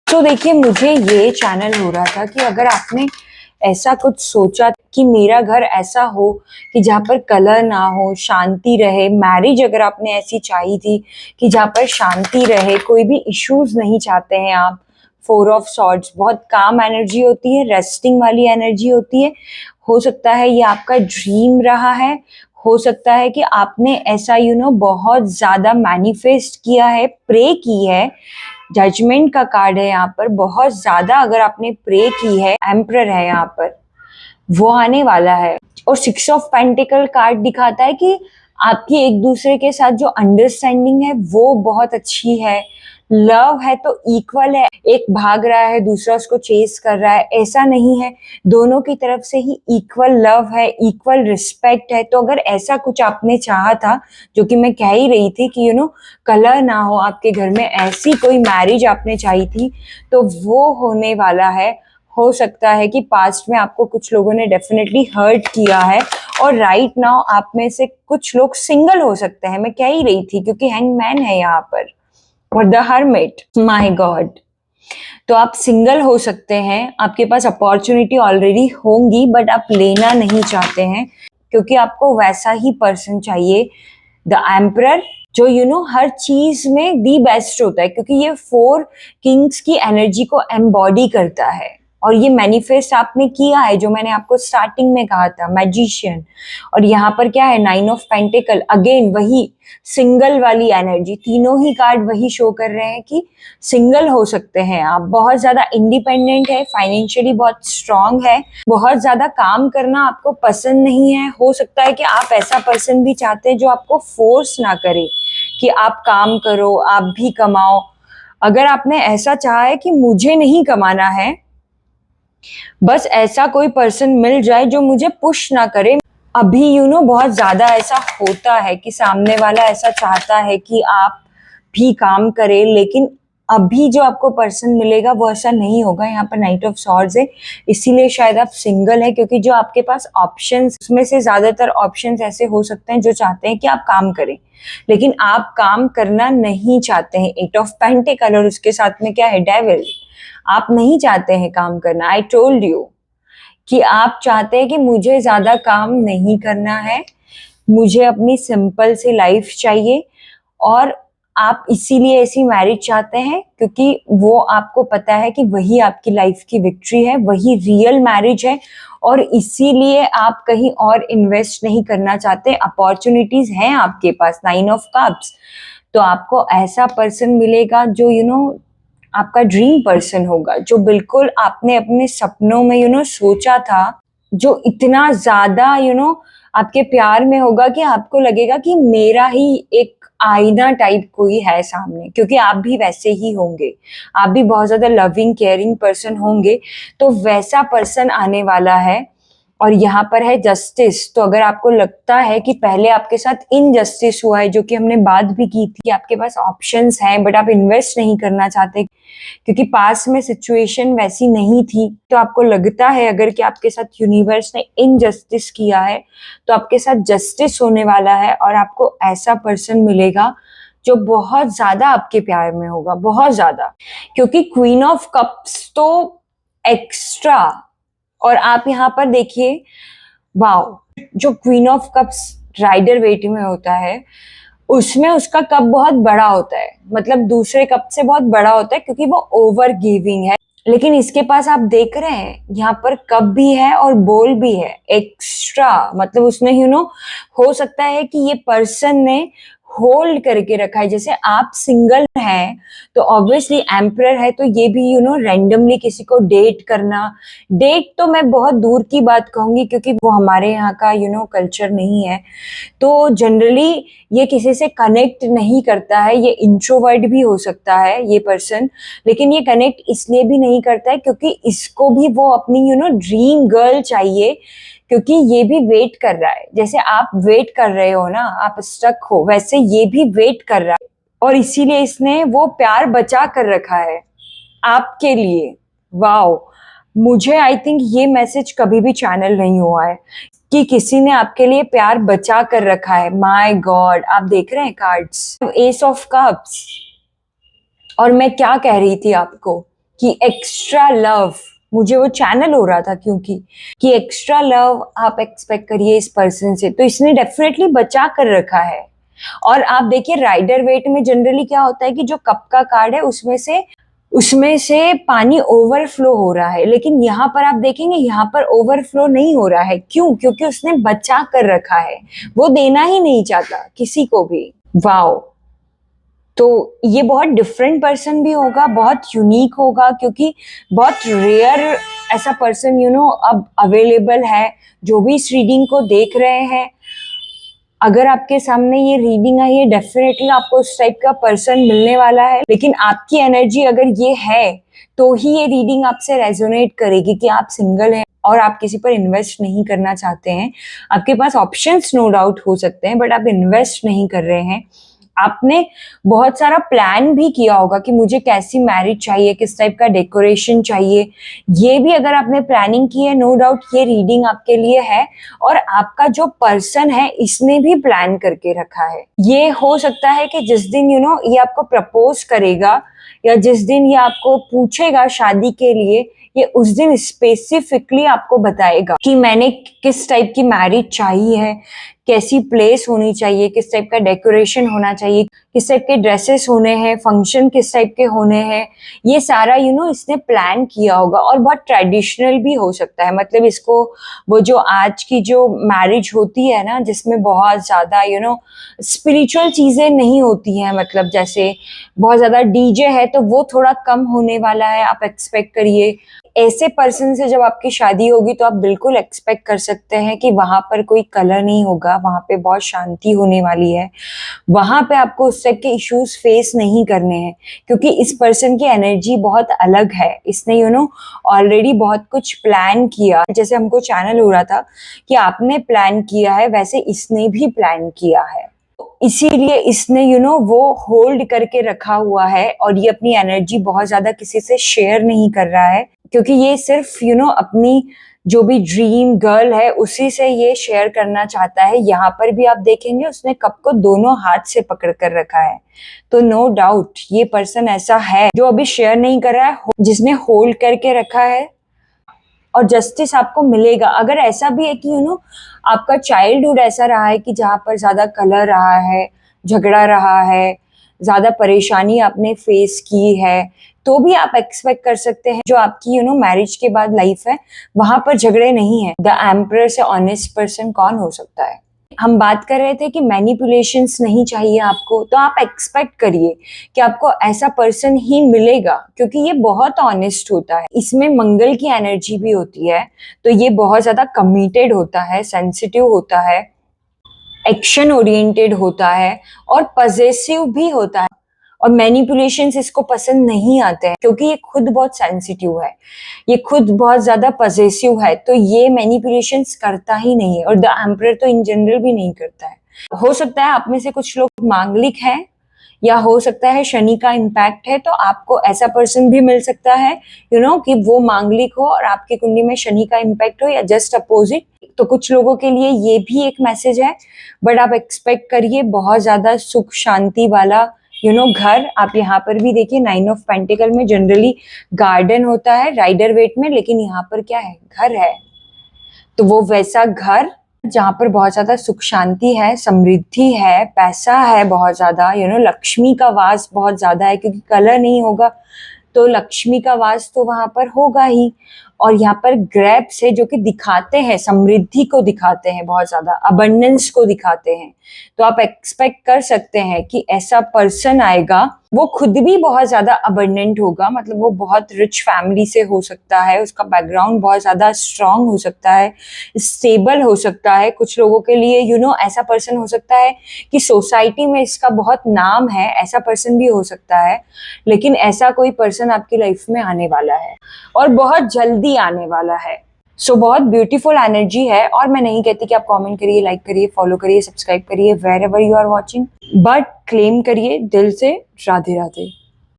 तो देखिए, मुझे ये चैनल हो रहा था कि अगर आपने ऐसा कुछ सोचा कि मेरा घर ऐसा हो कि जहाँ पर कलह ना हो, शांति रहे, मैरिज अगर आपने ऐसी चाही थी कि जहाँ पर शांति रहे, कोई भी इश्यूज नहीं चाहते हैं आप। फोर ऑफ सॉर्ड्स बहुत काम एनर्जी होती है, रेस्टिंग वाली एनर्जी होती है। हो सकता है ये आपका ड्रीम रहा है, हो सकता है कि आपने ऐसा बहुत ज्यादा मैनिफेस्ट किया है, प्रे की है। जजमेंट का कार्ड है यहाँ पर, बहुत ज्यादा अगर आपने प्रे की है। एम्परर है यहाँ पर, वो आने वाला है। और सिक्स ऑफ पेंटिकल कार्ड दिखाता है कि आपकी एक दूसरे के साथ जो अंडरस्टैंडिंग है वो बहुत अच्छी है। लव है तो इक्वल है, एक भाग रहा है दूसरा उसको चेस कर रहा है, ऐसा नहीं है। दोनों की तरफ से ही इक्वल लव है, इक्वल रिस्पेक्ट है। तो अगर ऐसा कुछ आपने चाहा था, जो कि मैं कह ही रही थी कि कलह ना हो आपके घर में, ऐसी कोई मैरिज आपने चाही थी, तो वो होने वाला है। हो सकता है कि पास्ट में आपको कुछ लोगों ने डेफिनेटली हर्ट किया है, और राइट नाउ आप में से कुछ लोग सिंगल हो सकते हैं। मैं कह ही रही थी क्योंकि हैंगमैन है यहाँ पर, और द हर्मिट, माय गॉड। तो आप सिंगल हो सकते हैं, आपके पास अपॉर्चुनिटी ऑलरेडी होंगी, बट आप लेना नहीं चाहते हैं क्योंकि आपको वैसा ही पर्सन चाहिए, द एम्परर, जो हर चीज में दी बेस्ट होता है, क्योंकि ये फोर किंग्स की एनर्जी को एम्बॉडी करता है। और ये मैनिफेस्ट आपने किया है, जो मैंने आपको स्टार्टिंग में कहा था, मैजिशियन। और यहाँ पर क्या है, नाइन ऑफ पेंटिकल, अगेन वही सिंगल वाली एनर्जी। तीनों ही कार्ड वही शो कर रहे हैं कि सिंगल हो सकते हैं आप। बहुत ज्यादा इंडिपेंडेंट है, फाइनेंशियली बहुत स्ट्रांग है, बहुत ज्यादा काम करना आपको पसंद नहीं है। हो सकता है कि आप ऐसा पर्सन भी चाहते हैं जो आपको फोर्स ना करे कि आप काम करो, आप भी कमाओ। अगर आपने ऐसा चाहा है कि मुझे नहीं कमाना है, बस ऐसा कोई पर्सन मिल जाए जो मुझे पुश ना करे। अभी बहुत ज्यादा ऐसा होता है कि सामने वाला ऐसा चाहता है कि आप भी काम करें, लेकिन अभी जो आपको पर्सन मिलेगा वो ऐसा नहीं होगा। यहाँ पर नाइट ऑफ सॉर्ड्स है, इसीलिए शायद आप सिंगल है, क्योंकि जो आपके पास ऑप्शंस, उसमें से ज्यादातर ऑप्शंस ऐसे हो सकते हैं जो चाहते हैं कि आप काम करें, लेकिन आप काम करना नहीं चाहते हैं। एट ऑफ पेंटिकल, और उसके साथ में क्या है, डेविल। आप नहीं चाहते हैं काम करना। आई टोल्ड यू कि आप चाहते हैं कि मुझे ज्यादा काम नहीं करना है, मुझे अपनी सिंपल सी लाइफ चाहिए। और आप इसीलिए ऐसी मैरिज चाहते हैं क्योंकि वो आपको पता है कि वही आपकी लाइफ की विक्ट्री है, वही रियल मैरिज है। और इसीलिए आप कहीं और इन्वेस्ट नहीं करना चाहते। अपॉर्चुनिटीज हैं आपके पास, नाइन ऑफ कप्स। तो आपको ऐसा पर्सन मिलेगा जो आपका ड्रीम पर्सन होगा, जो बिल्कुल आपने अपने सपनों में सोचा था, जो इतना ज्यादा आपके प्यार में होगा कि आपको लगेगा कि मेरा ही एक आईना टाइप कोई है सामने, क्योंकि आप भी वैसे ही होंगे। आप भी बहुत ज्यादा लविंग केयरिंग पर्सन होंगे, तो वैसा पर्सन आने वाला है। और यहाँ पर है जस्टिस। तो अगर आपको लगता है कि पहले आपके साथ इनजस्टिस हुआ है, जो कि हमने बात भी की थी कि आपके पास ऑप्शंस हैं बट आप इन्वेस्ट नहीं करना चाहते क्योंकि पास में सिचुएशन वैसी नहीं थी, तो आपको लगता है अगर कि आपके साथ यूनिवर्स ने इनजस्टिस किया है, तो आपके साथ जस्टिस होने वाला है। और आपको ऐसा पर्सन मिलेगा जो बहुत ज्यादा आपके प्यार में होगा, बहुत ज्यादा। क्योंकि क्वीन ऑफ कप्स तो एक्स्ट्रा। और आप यहाँ पर देखिए, वाओ, जो queen of cups rider waiting में होता है, उसमें उसका कप बहुत बड़ा होता है, मतलब दूसरे कप से बहुत बड़ा होता है, क्योंकि वो ओवर गिविंग है। लेकिन इसके पास आप देख रहे हैं यहाँ पर कप भी है और बोल भी है एक्स्ट्रा। मतलब उसने हो सकता है कि ये पर्सन ने होल्ड करके रखा है। जैसे आप सिंगल हैं तो ऑब्वियसली एम्परर है, तो ये भी रैंडमली किसी को डेट करना, डेट तो मैं बहुत दूर की बात कहूंगी क्योंकि वो हमारे यहाँ का कल्चर नहीं है। तो जनरली ये किसी से कनेक्ट नहीं करता है, ये इंट्रोवर्ट भी हो सकता है ये पर्सन, लेकिन ये कनेक्ट इसलिए भी नहीं करता है क्योंकि इसको भी वो अपनी ड्रीम गर्ल चाहिए, क्योंकि ये भी वेट कर रहा है। जैसे आप वेट कर रहे हो ना, आप स्टक हो, वैसे ये भी वेट कर रहा है, और इसीलिए इसने वो प्यार बचा कर रखा है आपके लिए। वाओ, मुझे आई थिंक ये मैसेज कभी भी चैनल नहीं हुआ है कि किसी ने आपके लिए प्यार बचा कर रखा है। माय गॉड, आप देख रहे हैं कार्ड्स, एस ऑफ कप्स। और मैं क्या कह रही थी आपको कि एक्स्ट्रा लव, मुझे वो चैनल हो रहा था क्योंकि कि एक्स्ट्रा लव आप एक्सपेक्ट करिए इस पर्सन से, तो इसने डेफिनेटली बचा कर रखा है। और आप देखिए राइडर वेट में जनरली क्या होता है कि जो कप का कार्ड है उसमें से पानी ओवरफ्लो हो रहा है, लेकिन यहाँ पर आप देखेंगे यहाँ पर ओवरफ्लो नहीं हो रहा है। क्यों? क्योंकि उसने बचा कर रखा है, वो देना ही नहीं चाहता किसी को भी। वाओ! तो ये बहुत डिफरेंट पर्सन भी होगा, बहुत यूनिक होगा, क्योंकि बहुत रेयर ऐसा पर्सन अब अवेलेबल है। जो भी इस रीडिंग को देख रहे हैं, अगर आपके सामने ये रीडिंग आई है, डेफिनेटली आपको उस टाइप का पर्सन मिलने वाला है। लेकिन आपकी एनर्जी अगर ये है तो ही ये रीडिंग आपसे रेजोनेट करेगी कि आप सिंगल हैं और आप किसी पर इन्वेस्ट नहीं करना चाहते हैं। आपके पास ऑप्शंस नो डाउट हो सकते हैं, बट आप इन्वेस्ट नहीं कर रहे हैं। आपने बहुत सारा प्लान भी किया होगा कि मुझे कैसी मैरिज चाहिए, किस टाइप का डेकोरेशन चाहिए। ये भी अगर आपने प्लानिंग की है, नो डाउट ये रीडिंग आपके लिए है। और आपका जो पर्सन है इसने भी प्लान करके रखा है। ये हो सकता है कि जिस दिन ये आपको प्रपोज करेगा या जिस दिन ये आपको पूछेगा शादी के लिए, ये उस दिन स्पेसिफिकली आपको बताएगा कि मैंने किस टाइप की मैरिज चाहिए है, कैसी प्लेस होनी चाहिए, किस टाइप का डेकोरेशन होना चाहिए, किस टाइप के ड्रेसेस होने हैं, फंक्शन किस टाइप के होने हैं। ये सारा इसने प्लान किया होगा। और बहुत ट्रेडिशनल भी हो सकता है, मतलब इसको वो जो आज की जो मैरिज होती है ना, जिसमें बहुत ज़्यादा स्पिरिचुअल चीज़ें नहीं होती हैं, मतलब जैसे बहुत ज़्यादा डीजे है तो वो थोड़ा कम होने वाला है, आप एक्सपेक्ट करिए। ऐसे पर्सन से जब आपकी शादी होगी तो आप बिल्कुल एक्सपेक्ट कर सकते हैं कि वहाँ पर कोई कलह नहीं होगा, वहाँ पे बहुत शांति होने वाली है। वहाँ पे आपको उस टाइप के इश्यूज फेस नहीं करने हैं, क्योंकि इस पर्सन की एनर्जी बहुत अलग है। इसने ऑलरेडी बहुत कुछ प्लान किया। जैसे हमको चैनल हो रहा था कि आपने प्लान किया है, वैसे इसने भी प्लान किया है। इसीलिए इसने वो होल्ड करके रखा हुआ है और ये अपनी एनर्जी बहुत ज्यादा किसी से शेयर नहीं कर रहा है, क्योंकि ये सिर्फ अपनी जो भी ड्रीम गर्ल है उसी से ये शेयर करना चाहता है। यहाँ पर भी आप देखेंगे उसने कप को दोनों हाथ से पकड़ कर रखा है। तो नो डाउट ये पर्सन ऐसा है जो अभी शेयर नहीं कर रहा है, जिसने होल्ड करके रखा है। और जस्टिस आपको मिलेगा। अगर ऐसा भी है कि आपका चाइल्डहुड ऐसा रहा है कि जहाँ पर ज्यादा कलह रहा है, झगड़ा रहा है, ज्यादा परेशानी आपने फेस की है, तो भी आप एक्सपेक्ट कर सकते हैं जो आपकी मैरिज के बाद लाइफ है वहां पर झगड़े नहीं है। द एम्परर से ऑनेस्ट पर्सन कौन हो सकता है? हम बात कर रहे थे कि मैनिपुलेशंस नहीं चाहिए आपको, तो आप एक्सपेक्ट करिए कि आपको ऐसा पर्सन ही मिलेगा, क्योंकि ये बहुत ऑनेस्ट होता है। इसमें मंगल की एनर्जी भी होती है, तो ये बहुत ज्यादा कमिटेड होता है, सेंसिटिव होता है, एक्शन ओरिएंटेड होता है और पजेसिव भी होता है। और मैनिपुलेशंस इसको पसंद नहीं आते हैं, क्योंकि ये खुद बहुत सेंसिटिव है, ये खुद बहुत ज्यादा पजेसिव है, तो ये मैनिपुलेशंस करता ही नहीं है। और द एम्परर तो इन जनरल भी नहीं करता है। हो सकता है आप में से कुछ लोग मांगलिक हैं, या हो सकता है शनि का इम्पैक्ट है, तो आपको ऐसा पर्सन भी मिल सकता है कि वो मांगलिक हो और आपकी कुंडली में शनि का इम्पैक्ट हो, या जस्ट अपोजिट। तो कुछ लोगों के लिए ये भी एक मैसेज है, बट आप एक्सपेक्ट करिए बहुत ज्यादा सुख शांति वाला घर। आप यहाँ पर भी देखिए 9 ऑफ पेंटिकल में जनरली गार्डन होता है राइडर वेट में, लेकिन यहाँ पर क्या है? घर है। तो वो वैसा घर जहाँ पर बहुत ज्यादा सुख शांति है, समृद्धि है, पैसा है बहुत ज्यादा, लक्ष्मी का वास बहुत ज्यादा है, क्योंकि कलर नहीं होगा तो लक्ष्मी का वास तो वहां पर होगा ही। और यहाँ पर ग्रेप्स है जो कि दिखाते हैं समृद्धि को, दिखाते हैं बहुत ज्यादा अबंडेंस को दिखाते हैं। तो आप एक्सपेक्ट कर सकते हैं कि ऐसा पर्सन आएगा, वो खुद भी बहुत ज्यादा अबंडेंट होगा, मतलब वो बहुत रिच फैमिली से हो सकता है, उसका बैकग्राउंड बहुत ज्यादा स्ट्रांग हो सकता है, स्टेबल हो सकता है। कुछ लोगों के लिए ऐसा पर्सन हो सकता है कि सोसाइटी में इसका बहुत नाम है, ऐसा पर्सन भी हो सकता है। लेकिन ऐसा कोई पर्सन आपकी लाइफ में आने वाला है और बहुत जल्दी आने वाला है। सो बहुत ब्यूटीफुल एनर्जी है। और मैं नहीं कहती कि आप कमेंट करिए, लाइक करिए, फॉलो करिए, सब्सक्राइब करिए wherever you are watching, but claim करिए दिल से राधे राधे।